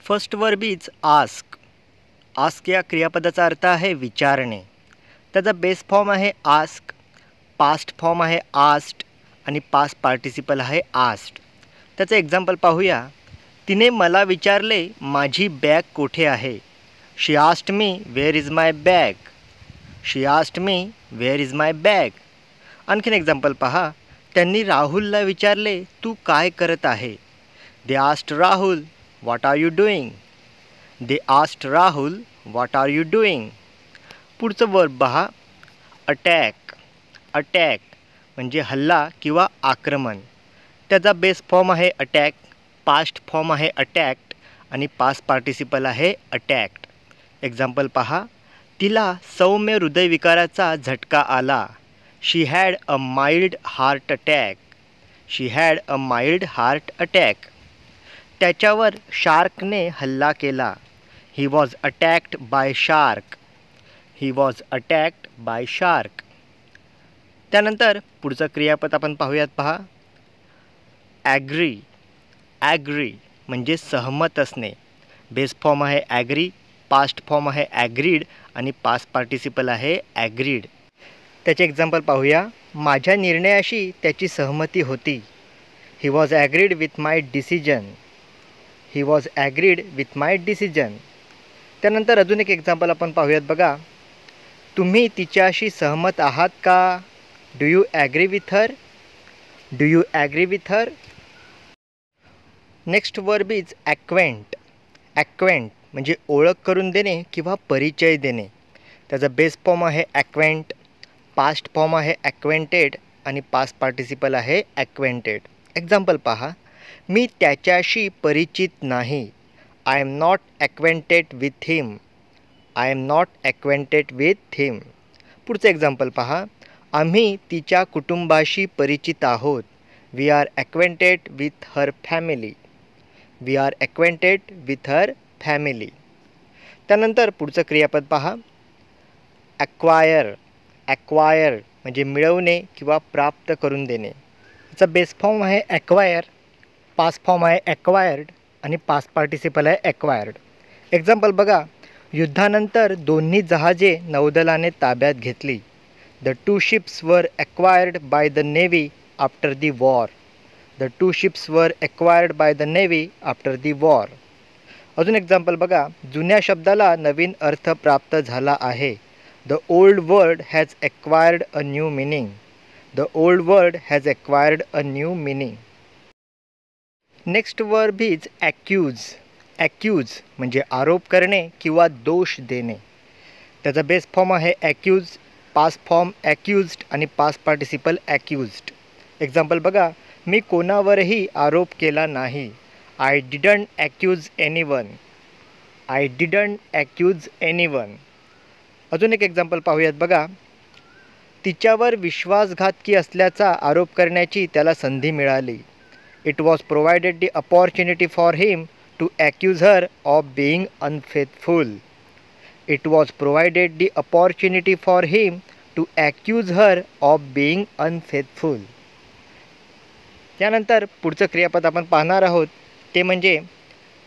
First verb is ask. Ask या क्रियापदाचा अर्थ आहे विचारणे. त्याचा बेस फॉर्म आहे आस्क, पास्ट फॉर्म आहे आस्क्ड आणि पास्ट पार्टिसिपल आहे आस्क्ड. त्याचं एक्झाम्पल पाहूया. तिने मला विचारले माझी बॅग कुठे आहे. She asked me where is my bag. She asked me where is my bag. आणखीन एक्झाम्पल पहा. त्यांनी राहुलला विचारले तू काय करत आहे. They asked Rahul what are you doing. They asked Rahul what are you doing. पुढचं वर्ब पहा. अटॅक. अटॅक म्हणजे हल्ला किंवा आक्रमण. त्याचा बेस फॉर्म आहे अटॅक, पास्ट फॉर्म आहे अटॅक्ड आणि पास्ट पार्टिसिपल आहे अटॅक्ड. एक्झाम्पल पहा. तिला सौम्य हृदयविकाराचा झटका आला. She had a mild heart attack. She had a mild heart attack. त्याच्यावर शार्कने हल्ला केला. He was attacked by shark. He was attacked by shark. त्यानंतर पुढचं क्रियापद आपण पाहूयात पहा. ॲग्री. ॲग्री म्हणजे सहमत असणे. बेस फॉर्म आहे ॲग्री, पास्ट फॉर्म आहे ॲग्रीड आणि पास्ट पार्टिसिपल आहे ॲग्रीड. त्याचे एक्झाम्पल पाहूया. माझ्या निर्णयाशी त्याची सहमती होती. He was agreed with my decision. He was agreed with my decision. त्यानंतर अजून एक एक्झाम्पल आपण पाहूयात बघा. तुम्ही तिच्याशी सहमत आहात का. Do you agree with her. Do you agree with her. Next verb is acquaint. Acquaint म्हणजे ओळख करून देणे किंवा परिचय देणे. त्याचा बेस फॉर्म आहे ॲक्वेंट, पास्ट फॉर्म आहे ॲक्वेंटेड आणि पास्ट पार्टिसिपल आहे ॲक्वेंटेड. एक्झाम्पल पहा. मी त्याच्याशी परिचित नाही. I am not acquainted with him. I am not acquainted with him. पुढचं एक्झाम्पल पहा. आम्ही तिच्या कुटुंबाशी परिचित आहोत. We are acquainted with her family. We are acquainted with her family. त्यानंतर पुढचं क्रियापद पहा. ॲक्वायर. ॲक्वायर म्हणजे मिळवणे किंवा प्राप्त करून देणे. याचा बेस फॉर्म आहे ॲक्वायर, पास्ट फॉर्म आहे ॲक्वायर्ड आणि पास्ट पार्टिसिपल आहे ॲक्वायर्ड. एक्झाम्पल बघा. युद्धानंतर दोन्ही जहाजे नौदलाने ताब्यात घेतली. The two ships were acquired by the navy after the war. The two ships were acquired by the navy after the war. अजून एक्झाम्पल बघा. जुन्या शब्दाला नवीन अर्थ प्राप्त झाला आहे. The old word has acquired a new meaning. The old word has acquired a new meaning. Next verb is accuse. Accuse म्हणजे आरोप करणे किंवा दोष देणे. त्याचा बेस फॉर्म आहे ॲक्यूज, पास्ट फॉर्म ॲक्यूज्ड आणि पास्ट पार्टिसिपल ॲक्यूज्ड. एक्झाम्पल बघा. मी कोणावरही आरोप केला नाही. I didn't accuse anyone. I didn't accuse anyone. अजून एक एक्झाम्पल पाहूयात बघा. तिच्यावर विश्वासघातकी असल्याचा आरोप करण्याची त्याला संधी मिळाली. It was provided the opportunity for him to accuse her of being unfaithful. It was provided the opportunity for him to accuse her of being unfaithful. त्यानंतर पुढचं क्रियापद आपण पाहणार आहोत ते म्हणजे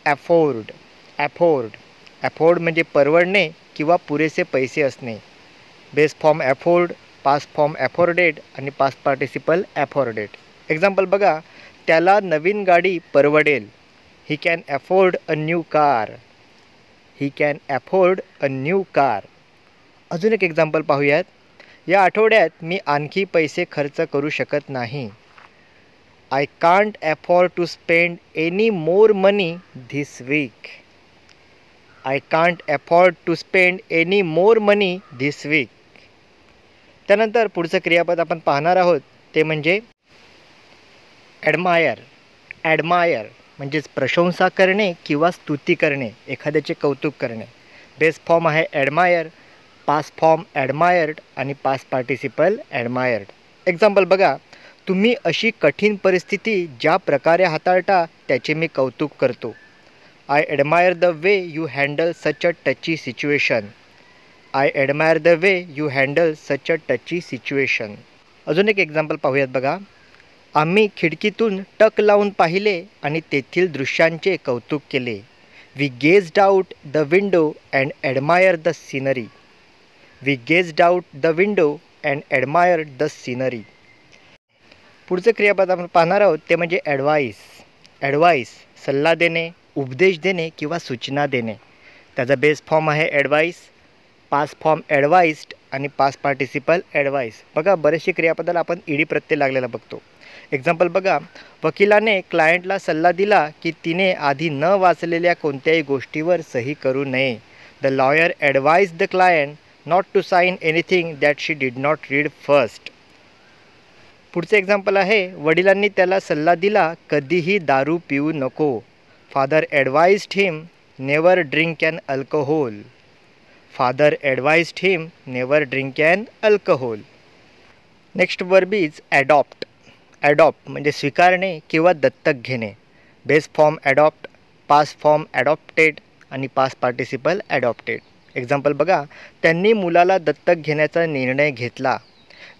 ॲफोर्ड. ॲफोर्ड. ॲफोर्ड म्हणजे परवडणे किंवा पुरेसे पैसे असणे. Base form afford, past form afforded आणि पास्ट पार्टिसिपल ॲफोर्डेड. एक्झाम्पल बघा. त्याला नवीन गाडी परवडेल. He can afford a new car. He can afford a new car. अजून एक एक्झाम्पल पाहूयात. या आठवड्यात मी आणखी पैसे खर्च करू शकत नाही. I can't afford to spend any more money this week. I can't afford to spend any more money this week. त्यानंतर पुढचं क्रियापद आपण पाहणार आहोत ते म्हणजे ॲडमायर. ॲडमायर म्हणजेच प्रशंसा करणे किंवा स्तुती करणे, एखाद्याचे कौतुक करणे. बेस फॉर्म आहे ॲडमायर, पास्ट फॉर्म ॲडमायर्ड आणि पास्ट पार्टिसिपल ॲडमायर्ड. एक्झाम्पल बघा. तुम्ही अशी कठीण परिस्थिती ज्या प्रकारे हाताळता त्याचे मी कौतुक करतो. I admire the way you handle such a टची situation. I admire the way you handle such a टची situation. अजून एक एक्झाम्पल पाहूयात बघा. आम्ही खिडकीतून टक लावून पाहिले आणि तेथील दृश्यांचे कौतुक केले. We gazed out the window and admire the scenery. We gazed out the window and admire the scenery. पुढचं क्रियापद आपण पाहणार आहोत ते म्हणजे ॲडवाईस. ॲडवाईस सल्ला देणे, उपदेश देणे किंवा सूचना देणे. त्याचा बेस फॉर्म आहे ॲडवाईस, पास्ट फॉर्म ॲडवाइस्ड आणि पास्ट पार्टिसिपल ॲडवाईस. बघा बरेचसे क्रियापदाला आपण ईडी प्रत्यय लागलेला बघतो. एक्झाम्पल बघा, वकिलाने क्लायंटला सल्ला दिला की तिने आधी न वाचलेल्या कोणत्याही गोष्टीवर सही करू नये. The lawyer advise the client not to sign anything that she did not read first. पुढचं एक्झाम्पल आहे, वडिलांनी त्याला सल्ला दिला कधीही दारू पिऊ नको. Father advised him never drink an alcohol. Father advised him never drink an alcohol. Next verb is adopt. Adopt म्हणजे स्वीकारणे किंवा दत्तक घेणे. Base form adopt, past form adopted आणि पास्ट पार्टिसिपल ॲडॉप्टेड. एक्झाम्पल बघा, त्यांनी मुलाला दत्तक घेण्याचा निर्णय घेतला.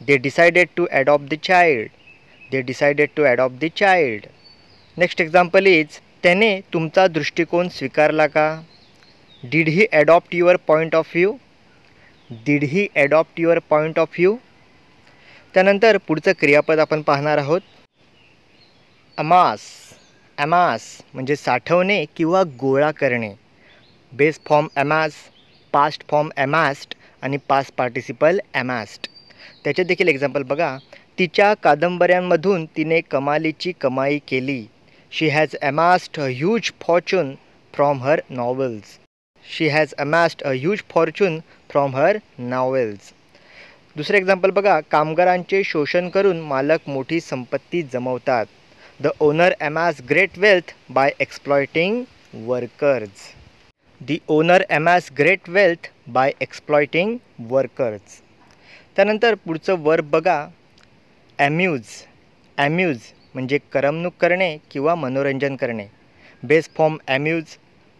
They decided to adopt the child. They decided to adopt the child. Next example is, त्याने तुमचा दृष्टिकोन स्वीकारला का. Did he adopt your point of view. Did he adopt your point of view. त्यानंतर पुढचं क्रियापद आपण पाहणार आहोत अमास. अमास म्हणजे साठवणे किंवा गोळा करणे. बेस फॉर्म अमास, पास्ट फॉर्म अमास्ड आणि पास्ट पार्टिसिपल अमास्ड. त्याचे देखील एक्झाम्पल बघा, तिच्या कादंबऱ्यांमधून तिने कमालीची कमाई केली. She has amassed a huge fortune from her novels. She has amassed a huge fortune from her novels. दुसरं एक्झाम्पल बघा, कामगारांचे शोषण करून मालक मोठी संपत्ती जमवतात. The owner amass great wealth by exploiting workers. The owner amass great wealth by exploiting workers. त्यानंतर पुढचं वर्ब बघा ॲम्यूज. ॲम्यूज म्हणजे करमणूक करणे किंवा मनोरंजन करणे. Base form amuse,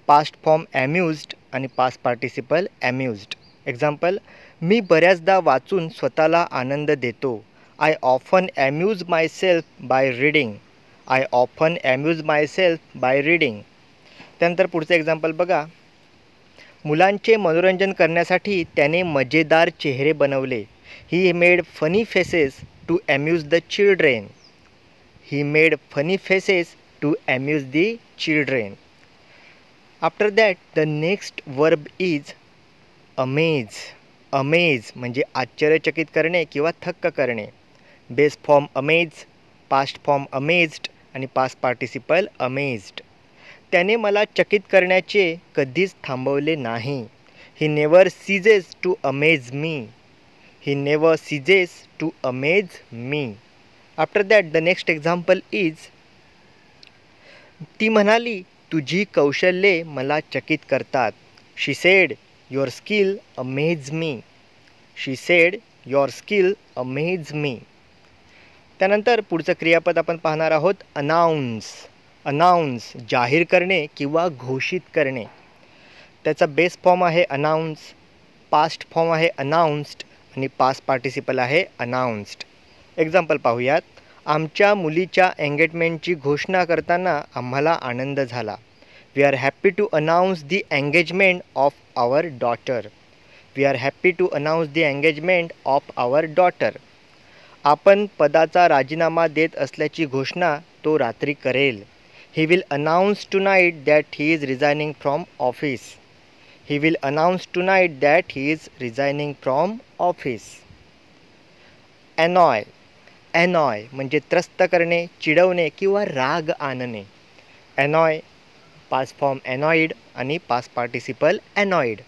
past form amused आणि पास्ट पार्टिसिपल ॲम्यूज्ड. एक्झाम्पल, मी बऱ्याचदा वाचून स्वतःला आनंद देतो. I often amuse myself by reading. I often amuse myself by reading. त्यानंतर पुढचं एक्झाम्पल बघा, मुलांचे मनोरंजन करण्यासाठी त्याने मजेदार चेहरे बनवले. He made funny faces to amuse the children. He made funny faces to amuse the children. After that the next verb is amaze. Amaze म्हणजे आश्चर्यचकित करणे किंवा थक्क करणे. Base form amaze, past form amazed आणि पास्ट पार्टिसिपल अमेज्ड. त्याने मला चकित करण्याचे कधीच थांबवले नाही. ही never ceases to amaze me. He never ceases to amaze me. After that the next example is, ती म्हणाली तुझी कौशल्ये मला चकित करतात. शी सेड युअर स्किल अमेज मी. शी सेड युअर स्किल अमेज मी. त्यानंतर पुढचं क्रियापद आपण पाहणार आहोत अनाउन्स. अनाउन्स जाहीर करणे किंवा घोषित करणे. त्याचा बेस फॉर्म आहे अनाउन्स, पास्ट फॉर्म आहे अनाउन्स्ड आणि पास्ट पार्टिसिपल आहे अनाउन्स्ड. एक्झाम्पल पाहूयात, आमच्या मुलीच्या एंगेजमेंटची घोषणा करताना आम्हाला आनंद झाला. We are happy to announce the engagement of our daughter. We are happy to announce the engagement of our daughter. आपण पदाचा राजीनामा देत असल्याची घोषणा तो रात्री करेल. He will announce tonight that he is resigning from office. He will announce tonight that he is resigning from office. Annoy. Annoy म्हणजे त्रस्त करणे, चिडवणे किंवा राग आणणे. अनॉय, पास्ट फॉर्म अनॉइड आणि पास्ट पार्टिसिपल अनॉइड.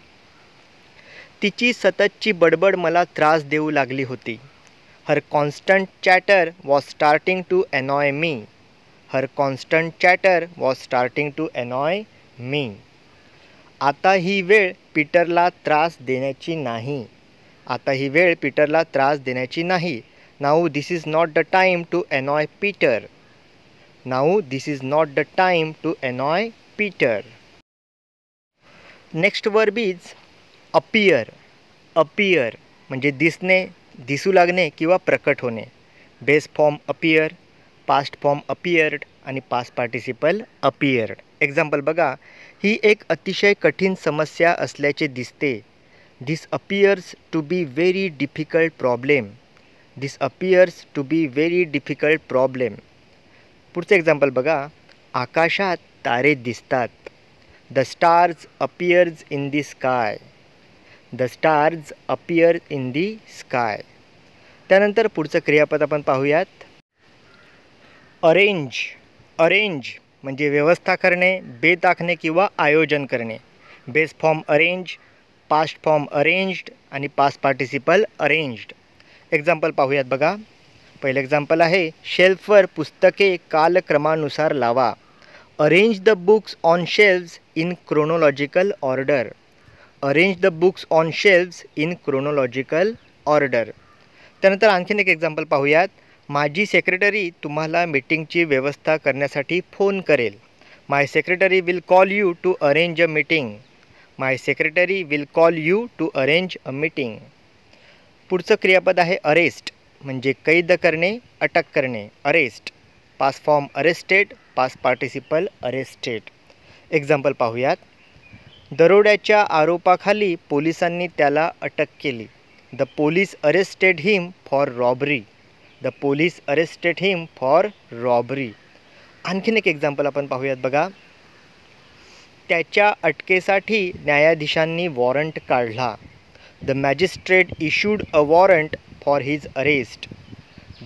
तिची सततची बडबड मला त्रास देऊ लागली होती. Her constant chatter was starting to annoy me. Her constant chatter was starting to annoy me. आता ही वेळ पीटरला त्रास देण्याची नाही. आता ही वेळ पीटरला त्रास देण्याची नाही. Now this is not the time to annoy Peter. Now this is not the time to annoy Peter. Next verb is appear. Appear म्हणजे दिसणे, दिसू लागणे किंवा प्रकट होणे. Base form appear, past form appeared आणि पास्ट पार्टिसिपल अपियर्ड. एक्झाम्पल बघा, ही एक अतिशय कठीण समस्या असल्याचे दिसते. This appears to be very difficult problem. This appears to be very difficult problem. पुढचं एक्झाम्पल बघा, आकाशात तारे दिसतात. The stars appears in the sky. The stars appear in the sky. त्यानंतर पुढचं क्रियापद आपण पाहूयात. अरेंज. अरेंज म्हणजे व्यवस्था करणे, बेत आखणे किंवा आयोजन करणे. Base form arrange, past form arranged आणि पास्ट पार्टिसिपल अरेंज्ड. एक्झाम्पल पाहूयात बघा. पहिलं एक्झाम्पल आहे, शेल्फवर पुस्तके कालक्रमानुसार लावा. Arrange the books on shelves in chronological order. Arrange the books on shelves in chronological order. त्यानंतर आणखीन एक एक्झाम्पल पाहूयात. माझी सेक्रेटरी तुम्हाला मीटिंगची व्यवस्था करण्यासाठी फोन करेल. My secretary will call you to arrange a meeting. My secretary will call you to arrange a meeting. पुढचं क्रियापद आहे अरेस्ट म्हणजे कैद करणे, अटक करणे. Arrest, past form arrested, past participle arrested. Example पाहूयात. दरोड्याच्या आरोपाखाली पोलिसांनी त्याला अटक केली. The police arrested him for robbery. The police arrested him for robbery. आणखीन एक एक्झाम्पल आपण पाहूयात बघा. त्याच्या अटकेसाठी न्यायाधीशांनी वॉरंट काढला. The magistrate issued a warrant for his arrest.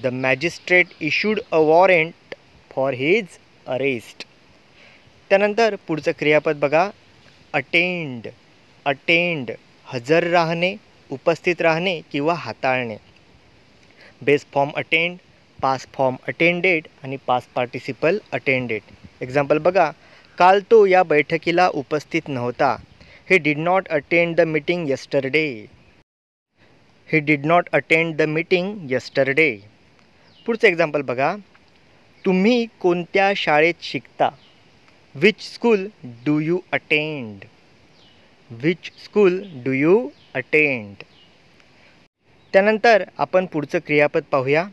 The magistrate issued a warrant for his arrest. त्यानंतर पुढचं क्रियापद बघा. अटेंड. अटेंड हजर राहणे, उपस्थित राहणे किंवा हाताळणे. Base form attend, past form attended आणि पास्ट पार्टिसिपल अटेंडेड. एक्झाम्पल बघा. काल तो या बैठकीला उपस्थित नव्हता. He did not attend the meeting yesterday. He did not attend the meeting yesterday. पुढचं एक्झाम्पल बघा. तुम्ही कोणत्या शाळेत शिकता. Which school do you attend. Which school do you attend. त्यानंतर आपण पुढचं क्रियापद पाहूया.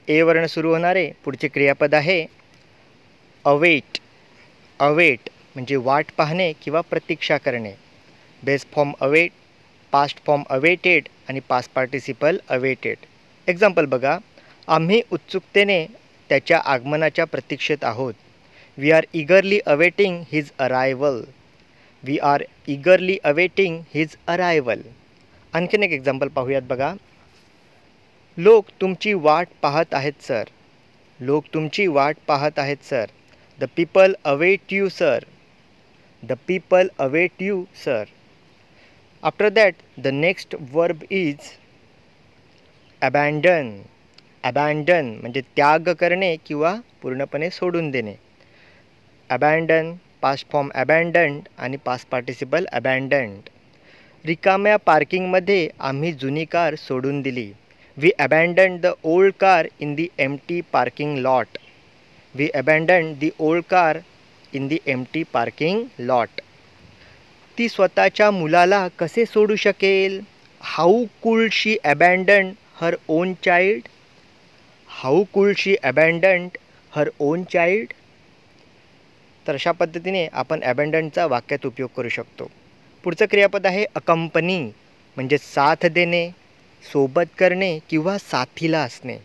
ए वर्ण सुरू होणारे पुढचे क्रियापद आहे अवेट. अवेट म्हणजे वाट पाहणे किंवा प्रतीक्षा करणे. Base form await, past form awaited आणि पास्ट पार्टिसिपल अवेटेड. एक्झाम्पल बघा. आम्ही उत्सुकतेने त्याच्या आगमनाच्या प्रतीक्षेत आहोत. We are eagerly awaiting his arrival. We are eagerly awaiting his arrival. आणखीन एक एक्झाम्पल पाहूयात बघा. लोक तुमची वाट पाहत आहेत सर. लोक तुमची वाट पाहत आहेत sir. The people await you sir. The people await you sir. After that the next verb is abandon. Abandon म्हणजे त्याग करणे किंवा पूर्णपणे सोडून देणे. अबॅन्डन, पास्ट फॉर्म अबॅन्डन्ड आणि पास्ट पार्टिसिपल अबॅन्डन्ड. रिकाम्या पार्किंगमध्ये आम्ही जुनी कार सोडून दिली. We abandoned the old car in the empty parking lot. We abandoned the old car in the empty parking lot. ती स्वतःच्या मुलाला कसे सोडू शकेल. How could she abandon her own child. How could she अबॅन्डन्ड her own child. तर अशा पद्धतीने आपण अबॅन्डनचा वाक्यात उपयोग करू शकतो. पुढचं क्रियापद आहे अकंपनी म्हणजे साथ देणे, सोबत करणे किंवा साथीला असणे.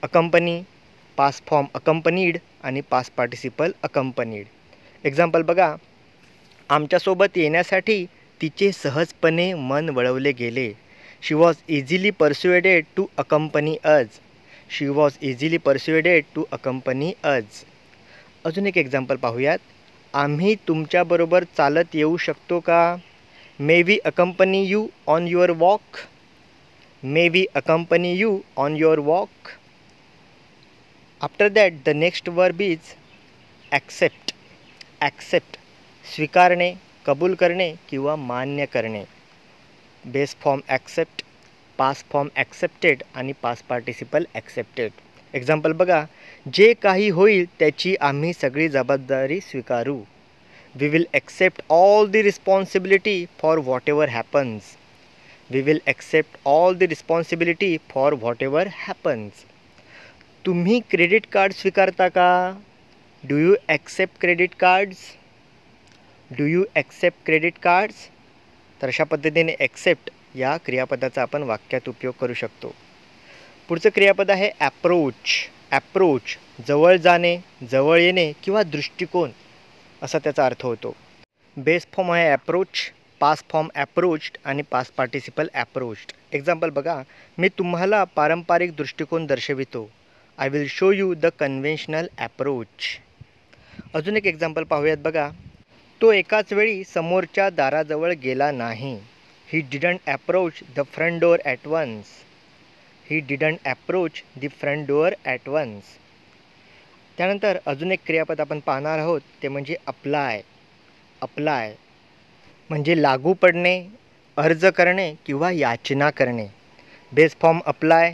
अकंपनी, पास्ट फॉर्म अकंपनीड आणि पास्ट पार्टिसिपल अकंपनीड. एक्झाम्पल बघा. आमच्यासोबत येण्यासाठी तिचे सहजपणे मन वळवले गेले. शी वॉज इझिली परस्युएडेड टू अकंपनी अज. शी वॉज इझिली परस्युएडेड टू अकंपनी अज. अजून एक एक्झाम्पल पाहूयात. आम्ही तुमच्याबरोबर चालत येऊ शकतो का. May we accompany you on your walk. May we accompany you on your walk. After that the next verb is accept. Accept स्वीकारणे, कबूल करणे किंवा मान्य करणे. Base form accept, past form accepted आणि पास्ट पार्टिसिपल ॲक्सेप्टेड. एक्झाम्पल बघा. जे काही होईल त्याची आम्ही सगळी जबाबदारी स्वीकारू. We will accept all the responsibility for whatever happens. We will accept all the responsibility for whatever happens. तुम्ही क्रेडिट कार्ड स्वीकारता का. Do you accept credit cards? Do you accept credit cards? तर अशा पद्धतीने accept या क्रियापदाचा आपण वाक्यात उपयोग करू शकतो. पुढचं क्रियापद आहे ॲप्रोच. ॲप्रोच जवळ जाणे, जवळ येणे किंवा दृष्टिकोन असा त्याचा अर्थ होतो. बेस फॉर्म आहे ॲप्रोच, पास्ट फॉर्म ॲप्रोच्ड आणि पास्ट पार्टिसिपल ॲप्रोच्ड. एक्झाम्पल बघा, मी तुम्हाला पारंपरिक दृष्टिकोन दर्शवितो. I will show you the conventional approach. अजून एक एक्झाम्पल पाहूयात बघा. तो एकाच वेळी समोरच्या दाराजवळ गेला नाही. He didn't approach the front door at once. He didn't approach the front door at once. त्यानंतर अजून एक क्रियापद आपण पाहणार आहोत, ते म्हणजे अप्लाय. अप्लाय म्हणजे लागू पडणे, अर्ज करणे किंवा याचना करणे. Base form apply,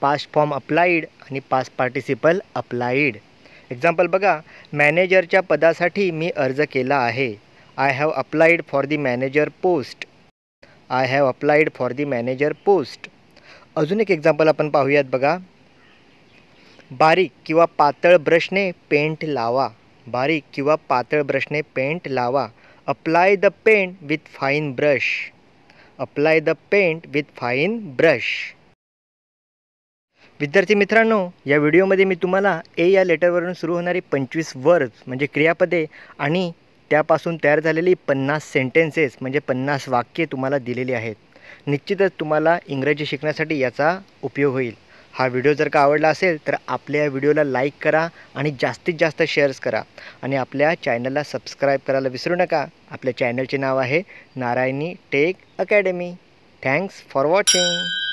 past form applied आणि पास्ट पार्टिसिपल अप्लाइड. एक्झाम्पल बघा, मॅनेजरच्या पदासाठी मी अर्ज केला आहे. I have applied for the manager post. I have applied for the manager post. अजून एक एक्झाम्पल आपण पाहूयात बघा. बारीक किंवा पातळ ब्रशने पेंट लावा. बारीक किंवा पातळ ब्रशने पेंट लावा. Apply the paint with fine brush. Apply the paint with fine brush. विद्यार्थी मित्रांनो, या व्हिडिओमध्ये मी तुम्हाला ए या लेटरवरून सुरू होणारी 25 वर्ड्स म्हणजे क्रियापदे आणि त्यापासून तयार झालेली 50 सेंटेन्सेस म्हणजे 50 वाक्ये तुम्हाला दिलेली आहेत. निश्चितच तुम्हाला इंग्रजी शिकण्यासाठी याचा उपयोग होईल. हा व्हिडिओ जर का आवडला असेल तर आपल्या व्हिडिओला लाईक करा आणि जास्तीत जास्त शेअर्स करा आणि आपल्या चॅनलला सबस्क्राईब करायला विसरू नका. आपल्या चॅनलचे नाव आहे Narayani tech academy. Thanks for watching.